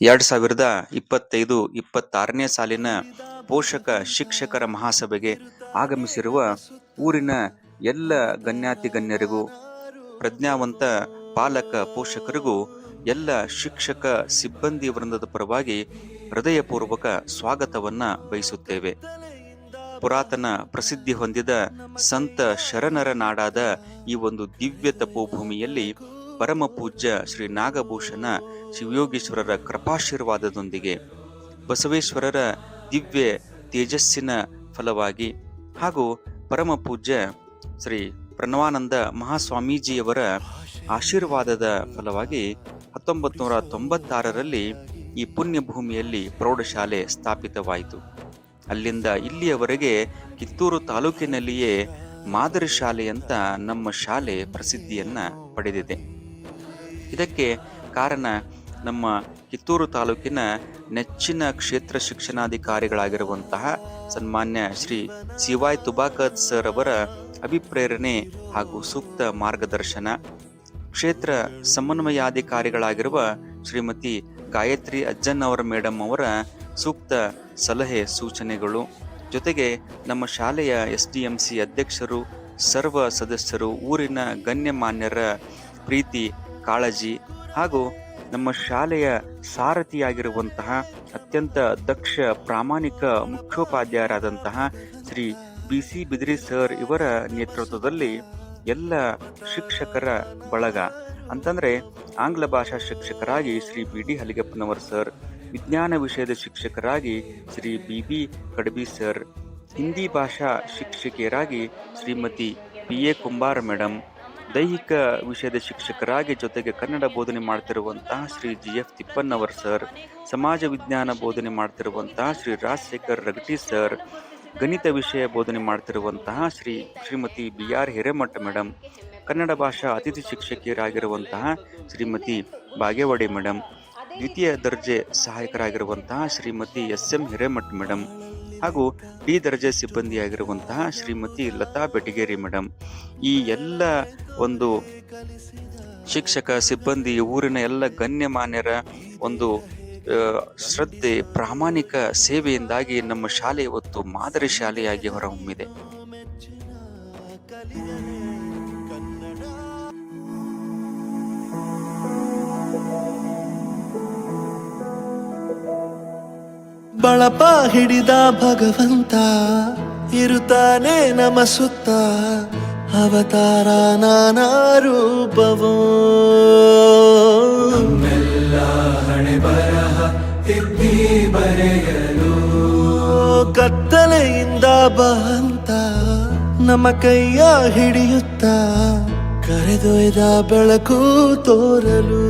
2025-26ನೇ ಸಾಲಿನ ಪೋಷಕ ಶಿಕ್ಷಕರ ಮಹಾಸಭೆಗೆ ಆಗಮಿಸಿರುವ ಊರಿನ ಎಲ್ಲ ಗಣ್ಯಾತಿ ಗಣ್ಯರಿಗೂ, ಪ್ರಜ್ಞಾವಂತ ಪಾಲಕ ಪೋಷಕರಿಗೂ, ಎಲ್ಲ ಶಿಕ್ಷಕ ಸಿಬ್ಬಂದಿ ವೃಂದದ ಪರವಾಗಿ ಹೃದಯಪೂರ್ವಕ ಸ್ವಾಗತವನ್ನ ಬಯಸುತ್ತೇವೆ. ಪುರಾತನ ಪ್ರಸಿದ್ಧಿ ಹೊಂದಿದ ಸಂತ ಶರಣರ ನಾಡಾದ ಈ ಒಂದು ದಿವ್ಯ ತಪೋಭೂಮಿಯಲ್ಲಿ ಪರಮ ಪೂಜ್ಯ ಶ್ರೀ ನಾಗಭೂಷಣ ಶಿವಯೋಗೀಶ್ವರರ ಕೃಪಾಶೀರ್ವಾದದೊಂದಿಗೆ ಬಸವೇಶ್ವರರ ದಿವ್ಯ ತೇಜಸ್ಸಿನ ಫಲವಾಗಿ ಹಾಗೂ ಪರಮ ಪೂಜ್ಯ ಶ್ರೀ ಪ್ರಣವಾನಂದ ಮಹಾಸ್ವಾಮೀಜಿಯವರ ಆಶೀರ್ವಾದದ ಫಲವಾಗಿ 1996ರಲ್ಲಿ ಈ ಪುಣ್ಯ ಭೂಮಿಯಲ್ಲಿ ಪ್ರೌಢಶಾಲೆ ಸ್ಥಾಪಿತವಾಯಿತು. ಅಲ್ಲಿಂದ ಇಲ್ಲಿಯವರೆಗೆ ಕಿತ್ತೂರು ತಾಲೂಕಿನಲ್ಲಿಯೇ ಮಾದರಿ ಶಾಲೆ ಅಂತ ನಮ್ಮ ಶಾಲೆ ಪ್ರಸಿದ್ಧಿಯನ್ನ ಪಡೆದಿದೆ. ಇದಕ್ಕೆ ಕಾರಣ ನಮ್ಮ ಕಿತ್ತೂರು ತಾಲೂಕಿನ ನೆಚ್ಚಿನ ಕ್ಷೇತ್ರ ಶಿಕ್ಷಣಾಧಿಕಾರಿಗಳಾಗಿರುವಂತಹ ಸನ್ಮಾನ್ಯ ಶ್ರೀ CY ತುಬಾಕತ್ ಸರ್ ಅವರ ಅಭಿಪ್ರೇರಣೆ ಹಾಗೂ ಸೂಕ್ತ ಮಾರ್ಗದರ್ಶನ, ಕ್ಷೇತ್ರ ಸಮನ್ವಯಾಧಿಕಾರಿಗಳಾಗಿರುವ ಶ್ರೀಮತಿ ಗಾಯತ್ರಿ ಅಜ್ಜನ್ನವರ ಮೇಡಮ್ ಅವರ ಸೂಕ್ತ ಸಲಹೆ ಸೂಚನೆಗಳು, ಜೊತೆಗೆ ನಮ್ಮ ಶಾಲೆಯ SDMC ಅಧ್ಯಕ್ಷರು, ಸರ್ವ ಸದಸ್ಯರು, ಊರಿನ ಗಣ್ಯಮಾನ್ಯರ ಪ್ರೀತಿ ಕಾಳಜಿ ಹಾಗೂ ನಮ್ಮ ಶಾಲೆಯ ಸಾರಥಿಯಾಗಿರುವಂತಹ ಅತ್ಯಂತ ದಕ್ಷ ಪ್ರಾಮಾಣಿಕ ಮುಖ್ಯೋಪಾಧ್ಯಾಯರಾದಂತಹ ಶ್ರೀ BC ಬಿದ್ರಿ ಸರ್ ಇವರ ನೇತೃತ್ವದಲ್ಲಿ ಎಲ್ಲ ಶಿಕ್ಷಕರ ಬಳಗ ಅಂತಂದ್ರೆ ಆಂಗ್ಲ ಭಾಷಾ ಶಿಕ್ಷಕರಾಗಿ ಶ್ರೀ BD ಹಲಿಗೆಪ್ಪನವರ್ ಸರ್, ವಿಜ್ಞಾನ ವಿಷಯದ ಶಿಕ್ಷಕರಾಗಿ ಶ್ರೀ BB ಕಡಬಿ ಸರ್, ಹಿಂದಿ ಭಾಷಾ ಶಿಕ್ಷಕಿಯರಾಗಿ ಶ್ರೀಮತಿ PA ಕುಂಬಾರ ಮೇಡಮ್, ದೈಹಿಕ ವಿಷಯದ ಶಿಕ್ಷಕರಾಗಿ ಜೊತೆಗೆ ಕನ್ನಡ ಬೋಧನೆ ಮಾಡ್ತಿರುವಂತಹ ಶ್ರೀ GF ತಿಪ್ಪನ್ನವರ್ ಸರ್, ಸಮಾಜ ವಿಜ್ಞಾನ ಬೋಧನೆ ಮಾಡ್ತಿರುವಂತಹ ಶ್ರೀ ರಾಜಶೇಖರ್ ರಗಟಿ ಸರ್, ಗಣಿತ ವಿಷಯ ಬೋಧನೆ ಮಾಡ್ತಿರುವಂತಹ ಶ್ರೀಮತಿ BR ಹಿರೇಮಠ ಮೇಡಮ್, ಕನ್ನಡ ಭಾಷಾ ಅತಿಥಿ ಶಿಕ್ಷಕಿಯರಾಗಿರುವಂತಹ ಶ್ರೀಮತಿ ಬಾಗೇವಾಡಿ ಮೇಡಮ್, ದ್ವಿತೀಯ ದರ್ಜೆ ಸಹಾಯಕರಾಗಿರುವಂತಹ ಶ್ರೀಮತಿ SM ಹಿರೇಮಠ ಮೇಡಮ್ ಹಾಗೂ D ದರ್ಜೆ ಸಿಬ್ಬಂದಿಯಾಗಿರುವಂತಹ ಶ್ರೀಮತಿ ಲತಾ ಬೆಟಗೇರಿ ಮೇಡಮ್, ಈ ಎಲ್ಲ ಒಂದು ಶಿಕ್ಷಕ ಸಿಬ್ಬಂದಿ, ಊರಿನ ಎಲ್ಲ ಗಣ್ಯಮಾನ್ಯರ ಒಂದು ಶ್ರದ್ಧೆ, ಪ್ರಾಮಾಣಿಕ ಸೇವೆಯಿಂದಾಗಿ ನಮ್ಮ ಶಾಲೆ ಇವತ್ತು ಮಾದರಿ ಶಾಲೆಯಾಗಿ ಹೊರಹೊಮ್ಮಿದೆ. ಬಳಪ ಹಿಡಿದ ಭಗವಂತ ಇರುತ್ತಾನೆ ನಮ ಸುತ್ತ, ಅವತಾರ ನಾನಾ ರೂಪವೋ, ಹಣೆ ಬರಹ ತಿದ್ದಿ ಬರೆಯಲು, ಕತ್ತಲೆಯಿಂದ ಬಂತ ನಮ್ಮ ಕೈಯ ಹಿಡಿಯುತ್ತ, ಕರೆದೊಯ್ದ ಬೆಳಕು ತೋರಲು,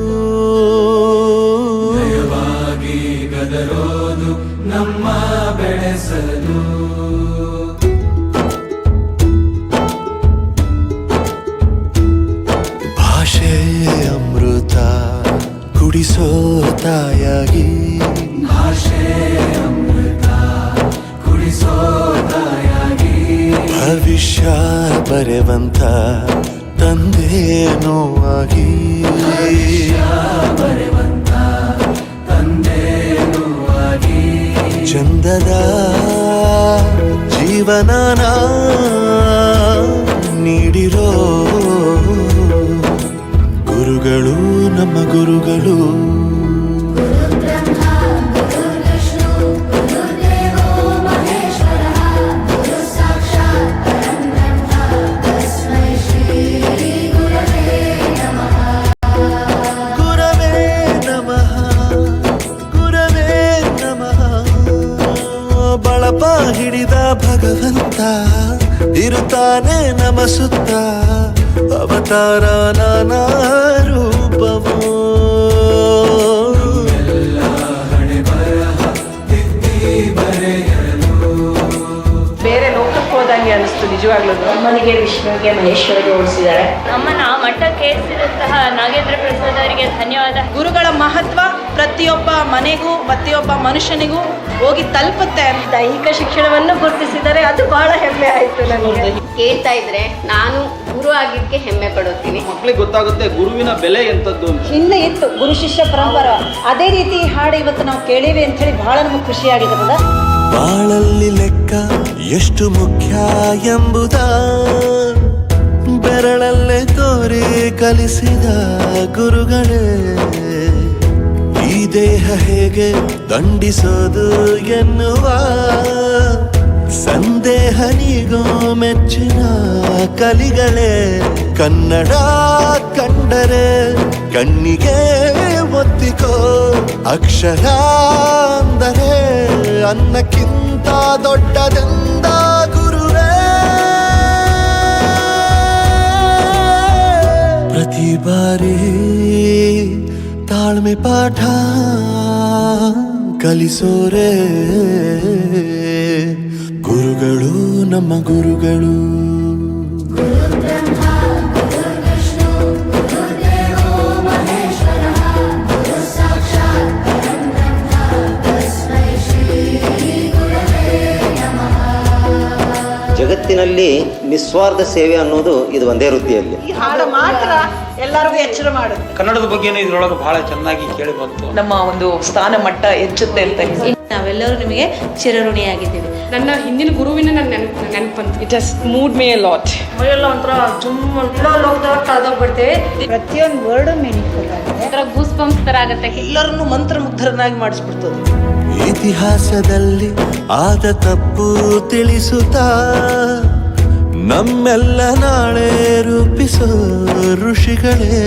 ದಯವಾಗಿ ಗದರೋದು ನಮ್ಮ ಬೆಳೆಸಲು, ಭಾಷೆ ಅಮೃತ ಕುಡಿಸೋ ತಾಯಾಗಿ, ಭಾಷೆ ಅಮೃತ ಕುಡಿಸೋ ತಾಯಾಗಿ, ಭವಿಷ್ಯ ಬರೆವಂತ ತಂದೇನೋ ಆಗಿ, ಬರೆವಂತ ತಂದೇನೋ ಆಗಿ, ಚಂದದ ಜೀವನನ ನೀಡಿರೋ ಗುರುಗಳು ನಮ್ಮ ಗುರುಗಳು, ಬಳಪ ಹಿಡಿದ ಭಗವಂತ ಇರುತ್ತಾನೆ ನಮ ಸುತ್ತ, ಅವತಾರ ನಾನಾ ರೂಪವೋ, ಹಣೆ ಬರಹ ತಿದ್ದಿ ಬರೆಯಲು. ಬೇರೆ ಲೋಕಕ್ಕೆ ಹೋದಂಗೆ ಅನಿಸ್ತು ನಿಜವಾಗ್ಲೂ. ಅಮ್ಮನಿಗೆ ವಿಷ್ಣುವಿಗೆ ಮಹೇಶ್ವರಿಗೆ ಓಡಿಸಿದ್ದಾರೆ. ಅಮ್ಮನ ಮಠಕ್ಕೆ ಸೇರಿದಂತಹ ನಾಗೇಂದ್ರ ಪ್ರಸಾದ್ ಅವರಿಗೆ ಧನ್ಯವಾದ. ಗುರುಗಳ ಮಹತ್ವ ಪ್ರತಿಯೊಬ್ಬ ಮನೆಗೂ ಪ್ರತಿಯೊಬ್ಬ ಮನುಷ್ಯನಿಗೂ ಹೋಗಿ ತಲುಪುತ್ತೆ. ದೈಹಿಕ ಶಿಕ್ಷಣವನ್ನು ಗುರುತಿಸಿದರೆ ಅದು ಬಹಳ ಹೆಮ್ಮೆ ಆಯಿತು ನನಗೆ. ಕೇಳ್ತಾ ಇದ್ರೆ ನಾನು ಗುರು ಆಗಿದ್ದಕ್ಕೆ ಹೆಮ್ಮೆ ಪಡುತ್ತೀನಿ. ಮಕ್ಕಳಿಗೆ ಗೊತ್ತಾಗುತ್ತೆ ಗುರುವಿನ ಬೆಲೆ ಎಂಥದ್ದು ಅಂತ. ಹಿಂದೆ ಇತ್ತು ಗುರು ಶಿಷ್ಯ ಪರಂಪರೆ, ಅದೇ ರೀತಿ ಈ ಹಾಡು ಇವತ್ತು ನಾವು ಕೇಳೀವಿ ಅಂತ ಹೇಳಿ ಬಹಳ ನಮಗೆ ಖುಷಿಯಾಗಿದೆ. ಬಾಳಲ್ಲಿ ಲೆಕ್ಕ ಎಷ್ಟು ಮುಖ್ಯ ಎಂಬುದ ಬೆರಳಲ್ಲೇ ತೋರಿ ಕಲಿಸಿದ ಗುರುಗಳೇ. ಈ ದೇಹ ಹೇಗೆ ದಂಡಿಸೋದು ಎನ್ನುವ ಸಂದೇಹ ನೀಗೋ ಮೆಚ್ಚಿನ ಕಲಿಗಳೇ. ಕನ್ನಡ ಕಂಡರೆ ಕಣ್ಣಿಗೆ ಒತ್ತಿಕೋ, ಅಕ್ಷರ ಅಂದರೆ ಅನ್ನಕ್ಕಿಂತ ದೊಡ್ಡದೆಂದ ಗುರುವೇ. ಪ್ರತಿ ಬಾರಿ ತಾಳ್ಮೆ ಪಾಠ ಕಲಿಸೋರೆ ಗುರುಗಳು, ನಮ್ಮ ಗುರುಗಳು. ಜಗತ್ತಿನಲ್ಲಿ ನಿಸ್ವಾರ್ಥ ಸೇವೆ ಅನ್ನೋದು ಇದು ಒಂದೇ ವೃತ್ತಿಯಲ್ಲಿ. ಈ ಹಾಡು ಮಾತ್ರ ಎಲ್ಲರಿಗೂ ಎಚ್ಚರ ಮಾಡುತ್ತೆ. ಕನ್ನಡದ ಬಗ್ಗೆನೂ ಇದ್ರೊಳಗೆ ಬಹಳ ಚೆನ್ನಾಗಿ ಕೇಳಿ ಬಂತು. ನಮ್ಮ ಒಂದು ಸ್ಥಾನ ಮಟ್ಟ ಹೆಚ್ಚುತ್ತೆ ಅಂತ ನಾವೆಲ್ಲರೂ ನಿಮಗೆ ಚಿರಋಣಿಯಾಗಿದ್ದೀವಿ. ನನ್ನ ಹಿಂದಿನ ಗುರುವಿನ ನನ್ನ ನೆನಪಂತ. It has moved me a lot. ಮೈಯೆಲ್ಲ ಒಂಥರ ಕಳೆದೋಗ್ಬಿಡ್ತೇವೆ. ಪ್ರತಿಯೊಂದು ವರ್ಡು ಮೀನಿಂಗ್ಫುಲ್ ಆಗಿದೆ. ಗೂಸ್ ಬಂಪ್ಸ್ ತರ ಆಗತ್ತೆ. ಎಲ್ಲರನ್ನು ಮಂತ್ರಮುಗ್ಧರನ್ನಾಗಿ ಮಾಡಿಸ್ಬಿಡ್ತದೆ. ಇತಿಹಾಸದಲ್ಲಿ ಆದ ತಪ್ಪು ತಿಳಿಸುತ್ತಾ ನಮ್ಮೆಲ್ಲ ನಾಳೆ ರೂಪಿಸೋ ಋಷಿಗಳೇ.